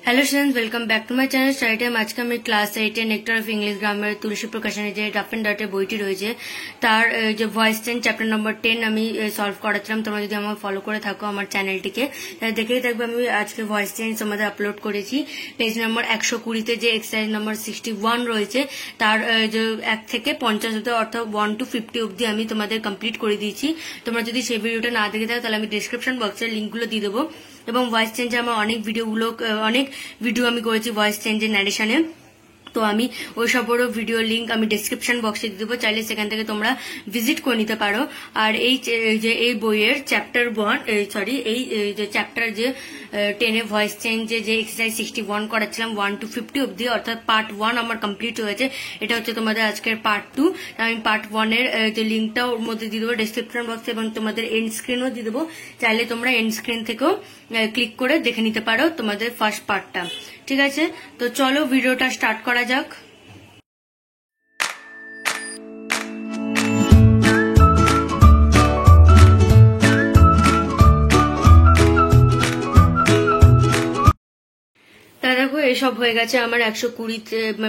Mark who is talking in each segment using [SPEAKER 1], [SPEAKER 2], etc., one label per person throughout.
[SPEAKER 1] Hello students, welcome back to my channel study time. आज के हमें class 8 nectar of English grammar Tulsi प्रकाशने যে রাফ এন্ড ডার্টের বইটি রয়েছে তার যে ভয়েস 10 চ্যাপ্টার নম্বর 10 আমি সলভ করাচ্ছিলাম। তোমরা যদি আমাকে ফলো করে থাকো আমার চ্যানেলটিকে তাহলে দেখেই থাকবে আমি আজকে ভয়েস 10 তোমাদের আপলোড করেছি। পেজ নম্বর 120 তে যে এক্সারসাইজ নম্বর 61 রয়েছে তার যে 1 থেকে 50 অবধি অর্থাৎ 1 to 50 অবধি আমি তোমাদের কমপ্লিট করে দিয়েছি। তোমরা যদি সেই ভিডিওটা না দেখে থাকো তাহলে আমি ডেসক্রিপশন বক্সের লিংকগুলো দিয়ে দেবো এবং ভয়েস চেঞ্জে আমার অনেক ভিডিও আমি করেছি ভয়েস চেঞ্জের ন্যারেশনে। তো আমি ওই সবরও ভিডিও লিংক আমি ডেসক্রিপশন বক্সে দিয়ে দেবো, চাইলে সেখান থেকে তোমরা ভিজিট করে নিতে পারো। আর এই বইয়ের চ্যাপ্টার 1 এই যে চ্যাপ্টার যে 10 ভয়েস চেঞ্জে যে এক্সারসাইজ 61 করাচ্ছিলাম 1 to 50 অবধি অর্থাৎ পার্ট 1 আমার কমপ্লিট হয়েছে। এটা হচ্ছে তোমাদের আজকের পার্ট 2। আমি পার্ট 1 এর যে লিংকটা ওর মধ্যে দিয়ে দেবো ডেসক্রিপশন বক্সে এবং তোমাদের এন্ড স্ক্রিনও দিয়ে দেবো, চাইলে তোমরা এন্ড স্ক্রিন থেকেও ক্লিক করে দেখে নিতে পারো তোমাদের ফার্স্ট পার্টটা। ঠিক আছে, তো চলো ভিডিওটা স্টার্ট করা যাক। দেখো এসব হয়ে গেছে আমার 120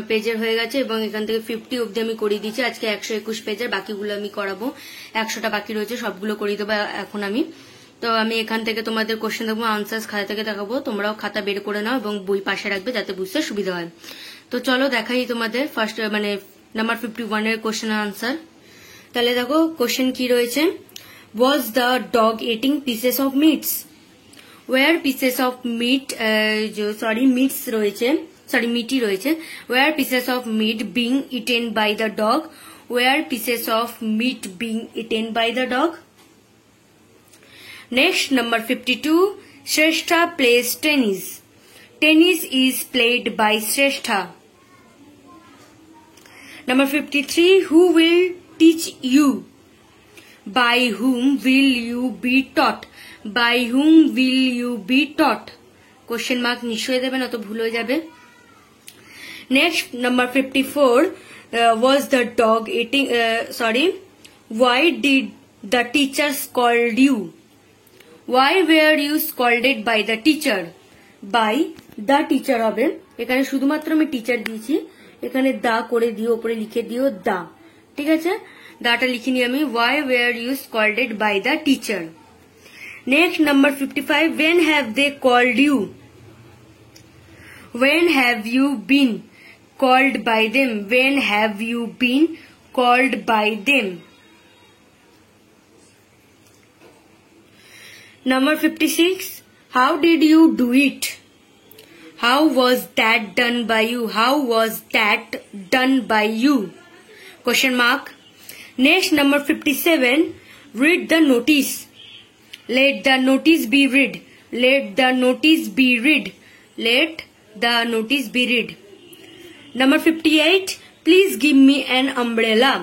[SPEAKER 1] পেজের হয়ে গেছে এবং এখান থেকে 50 অবধি আমি করিয়ে দিচ্ছি। আজকে 121 পেজের, বাকিগুলো আমি করাবো। 100টা বাকি রয়েছে, সবগুলো করিয়ে দেবো এখন আমি। তো আমি এখান থেকে তোমাদের কোশ্চেন দেবো, আনসার খাতা থেকে দেখাবো, তোমরাও খাতা বের করে নাও এবং বই পাশে রাখবে যাতে বুঝতে সুবিধা হয়। তো চলো দেখাই তোমাদের ফার্স্ট নাম্বার 51 এর কোশ্চেন আনসার। তাহলে দেখো কোশ্চেন কি রয়েছে, was the dog eating pieces of meats? Were pieces of meat meats রয়েছে, মিটি রয়েছে। Were pieces of meat being eaten by the dog? Were pieces of meat being eaten by the dog? Next, number 52, Shrestha plays tennis. Tennis is played by Shrestha. Number 53, who will teach you? By whom will you be taught? By whom will you be taught? Question mark নিশ্চয়ই দেবেন, অত ভুল হয়ে যাবে। Next, number 54, was the dog eating, why did the teacher scold you? Why were you scolded by the teacher? By the teacher হবে, এখানে শুধুমাত্র আমি টিচার দিয়েছি, এখানে দা করে দিও, উপরে লিখে দিও দা। ঠিক আছে, দাটা লিখিনি আমি। Why were you scolded by the teacher? Next, number 55, when have they called you? When have you been called by them? When have you been called by them? Number 56, how did you do it? How was that done by you? How was that done by you? Question mark. Next, number 57, read the notice. Let the notice be read. Let the notice be read. Let the notice be read. Number 58, please give me an umbrella.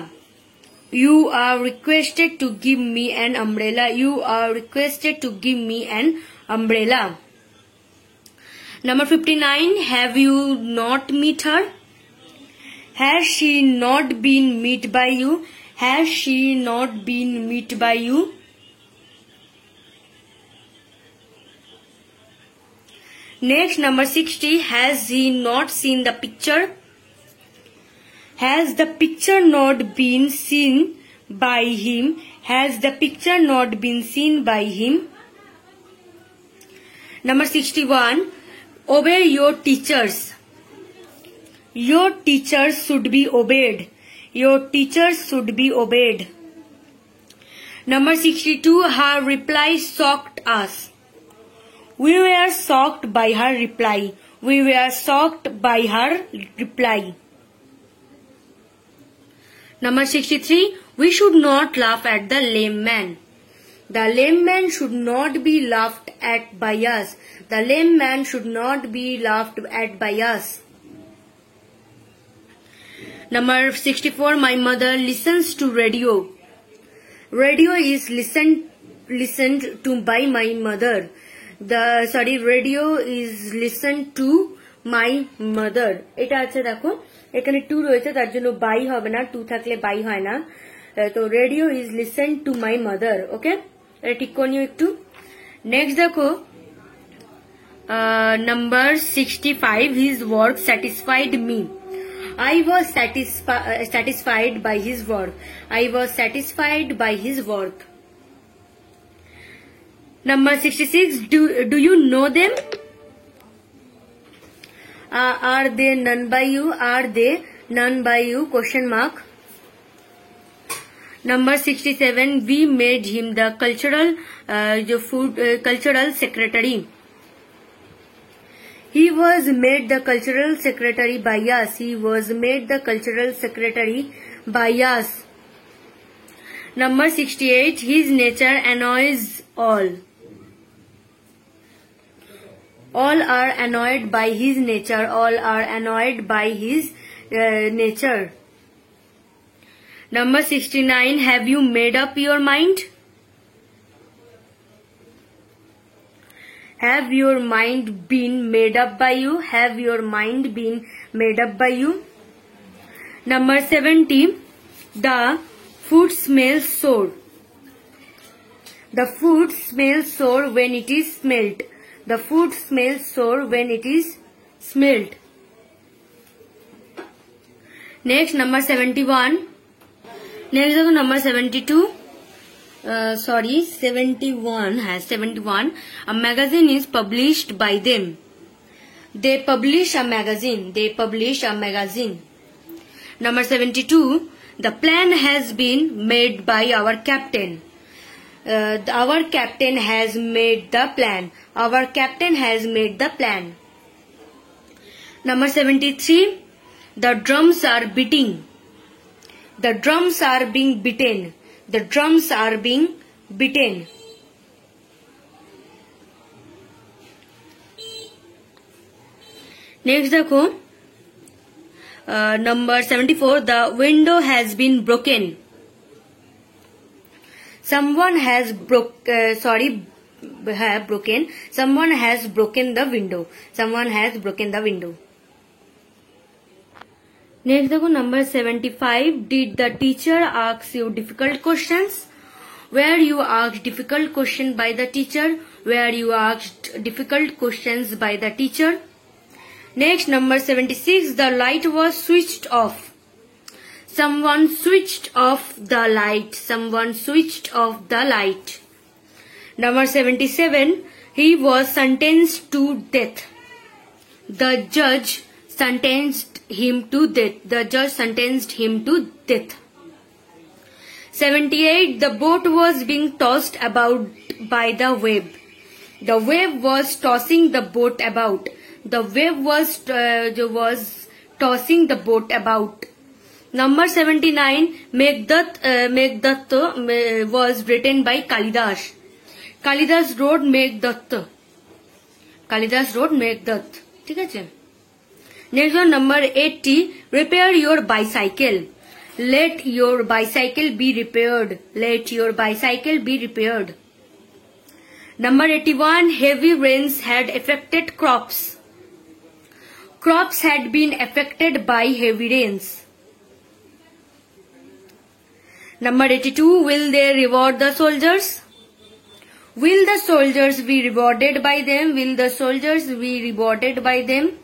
[SPEAKER 1] You are requested to give me an umbrella. You are requested to give me an umbrella. Number 59, have you not met her? Has she not been met by you? Has she not been met by you? Next, number 60, has he not seen the picture? Has the picture not been seen by him? Has the picture not been seen by him? Number 61, obey your teachers. Your teachers should be obeyed. Your teachers should be obeyed. Number 62, her reply shocked us. We were shocked by her reply. We were shocked by her reply. Number 63, we should not laugh at the lame man. The lame man should not be laughed at by us. The lame man should not be laughed at by us. Number 64, my mother listens to radio. Radio is listened to by my mother. Radio is listened to my mother. এটা আছে দেখো, এখানে two রয়েছে তার জন্য by হবে না, two থাকলে বাই হয় না। তো radio is listen to my mother. Okay, এটা ঠিক করে নিও একটু। নেক্সট দেখো Number 65, his work satisfied me. I was satisfied by his work. I was satisfied by his work. Number 66, do you know them? Are they known by you? Are they known by you? Question mark. Number 67, we made him the cultural secretary. He was made the cultural secretary by us. He was made the cultural secretary by us. Number 68, his nature annoys all. All are annoyed by his nature. All are annoyed by his nature. Number 69, have you made up your mind? Have your mind been made up by you? Have your mind been made up by you? Number 70, the food smells sour. The food smells sour when it is smelt. The food smells sour when it is smelt. Next, number 71. Next, number 72. 71 has 71. A magazine is published by them. They publish a magazine. They publish a magazine. Number 72. The plan has been made by our captain. Our captain has made the plan. Our captain has made the plan. Number 73. The drums are beating. The drums are being beaten. The drums are being beaten. Next देखो, number 74, the window has been broken. Someone has broken. Someone has broken the window. Someone has broken the window. Next देखो, number 75, did the teacher ask you difficult questions? Were you asked difficult question by the teacher? Were you asked difficult questions by the teacher? Next, number 76, the light was switched off. Someone switched off the light. Someone switched off the light. Number 77, he was sentenced to death. The judge sentenced him to death. The judge sentenced him to death. 78, the boat was being tossed about by the wave. The wave was tossing the boat about. The wave was tossing the boat about. Number 79, Megdutt was written by Kalidas. Kalidas wrote Megdutt. Kalidas wrote Megdutt. ठीक है? Next one, number 80, repair your bicycle. Let your bicycle be repaired. Let your bicycle be repaired. Number 81, heavy rains had affected crops. Crops had been affected by heavy rains. Number 82, will they reward the soldiers? Will the soldiers be rewarded by them? Will the soldiers be rewarded by them?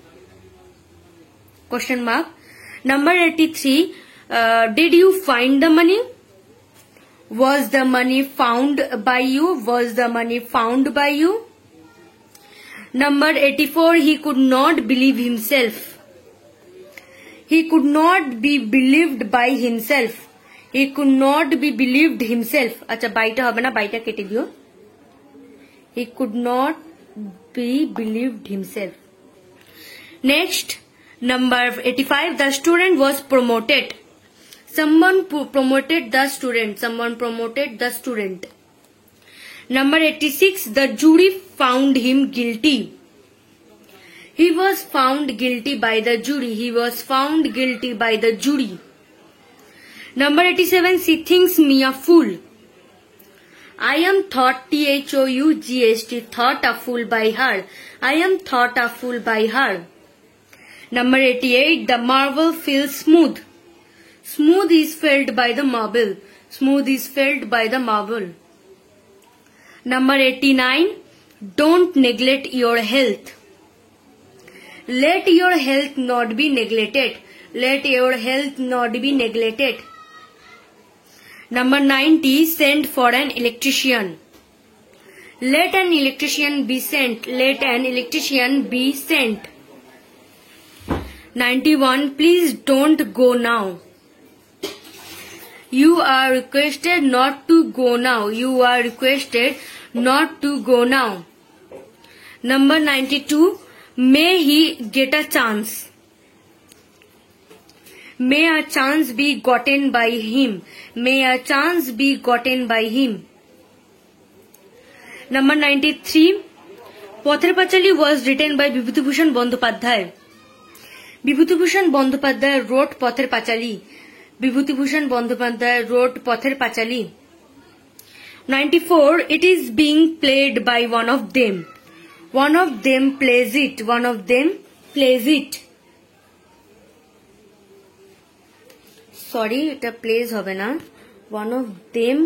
[SPEAKER 1] Question mark. Number 83, did you find the money? Was the money found by you? Was the money found by you? Number 84, he could not believe himself. He could not be believed by himself. He could not be believed himself. अच्छा बाईटा होगा ना, बाईटा केटे दियो. He could not be believed himself. Next, number 85, the student was promoted. Someone promoted the student. Someone promoted the student. Number 86, the jury found him guilty. He was found guilty by the jury. He was found guilty by the jury. Number 87, she thinks me a fool. I am thought, T-H-O-U-G-H-T, thought a fool by her. I am thought a fool by her. Number 88, the marble feels smooth. Smooth is felt by the marble. Smooth is felt by the marble. Number 89, don't neglect your health. Let your health not be neglected. Let your health not be neglected. Number 90, send for an electrician. Let an electrician be sent. Let an electrician be sent. 91, please don't go now. You are requested not to go now. You are requested not to go now. Number 92, may he get a chance. May a chance be gotten by him. May a chance be gotten by him. Number 93, Pother Pachali was written by Bibhutibhushan Bandyopadhyay. Bibhutibhushan Bandyopadhyay wrote Pother Pachali. Bibhutibhushan Bandyopadhyay wrote Pother Pachali. 94, it is being played by one of them. One of them plays it. One of them plays it. Sorry, এটা plays হবে না. One of them.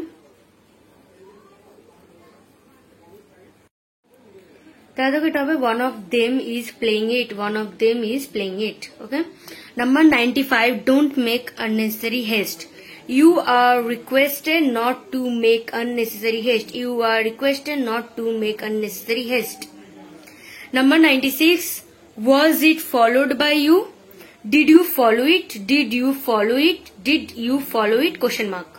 [SPEAKER 1] তাহলে দেখো এটা হবে one of them is playing it. One of them is playing it. Okay. Number 95, don't make unnecessary haste. You are requested not to make unnecessary haste. You are requested not to make unnecessary haste. Number 96, was it followed by you? Did you follow it? Did you follow it? Did you follow it? Question mark.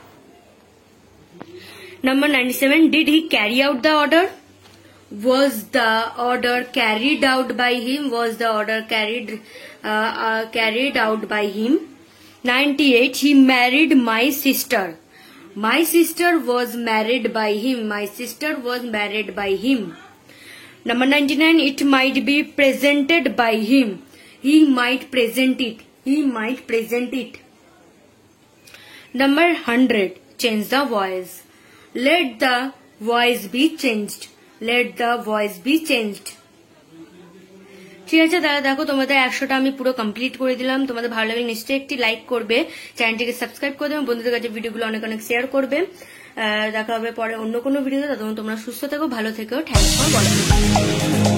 [SPEAKER 1] Number 97, did he carry out the order? Was the order carried out by him? Was the order carried out by him? 98, he married my sister. My sister was married by him. My sister was married by him. Number 99, it might be presented by him. He might present it. He might present it. Number 100, change the voice. Let the voice be changed. Let the voice be changed. ঠিক আছে, তাহলে দেখো তোমাদের 100টা আমি পুরো complete করে দিলাম। তোমাদের ভালো লাগলে নিশ্চয়ই একটি লাইক করবে, চ্যানেলটিকে সাবস্ক্রাইব করে দেবে, বন্ধুদের কাছে ভিডিওগুলো অনেক অনেক শেয়ার করবে। দেখা হবে পরে অন্য কোনো ভিডিওতে। ততক্ষণ তোমরা সুস্থ থেকো, ভালো থেকো। Thanks for watching.